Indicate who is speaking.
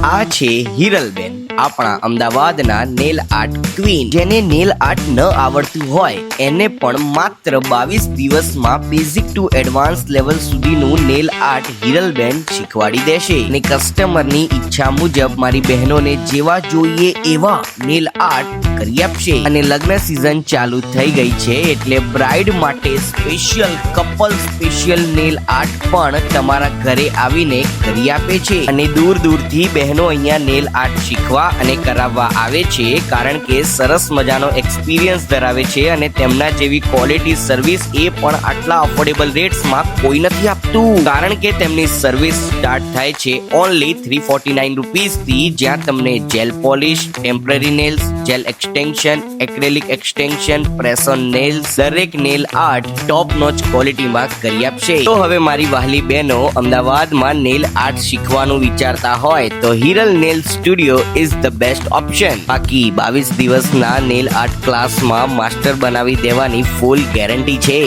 Speaker 1: આ છે હિરલબેન, આપણા અમદાવાદના નેલ આર્ટ ક્વીન. જેને નેલ આર્ટ ન આવડતું હોય એને પણ માત્ર 22 દિવસમાં બેઝિક ટુ એડવાન્સ લેવલ સુધીનું નેલ આર્ટ હિરલબેન શીખવાડી દેશે અને કસ્ટમરની ઈચ્છા મુજબ મારી બહેનોને જેવા જોઈએ એવા નેલ આર્ટ કરી આપશે. અને લગ્ન સિઝન ચાલુ થઈ ગઈ છે એટલે બ્રાઇડ માટે special couple special nail art પણ તમારા ઘરે આવીને કરી આપે છે. અને દૂર દૂરથી બહેનો અહીંયા નેલ આર્ટ શીખવા અને કરાવવા આવે છે, કારણ કે સરસ મજાનો એક્સપિરિયન્સ ધરાવે છે અને તેમના જેવી ક્વોલિટી સર્વિસ એ પણ આટલા અફોર્ડેબલ રેટ્સમાં કોઈ નથી આપતું. કારણ કે તેમની સર્વિસ સ્ટાર્ટ થાય છે ઓનલી 349 રૂપીસથી, જ્યાં તમને gel polish, temporary nails, gel extension, acrylic extension, press on nails, દરેક નેલ આર્ટ ટોપ નોચ ક્વોલિટીમાં કરી આપશે. તો હવે મારી વહાલી બહેનો અમદાવાદમાં નેલ આર્ટ શીખવાનું વિચારતા હોય તો Hiral nail studio is the best option. બાકી 22 દિવસના નેલ આર્ટ ક્લાસમાં માસ્ટર બનાવી દેવાની ફૂલ ગેરંટી છે.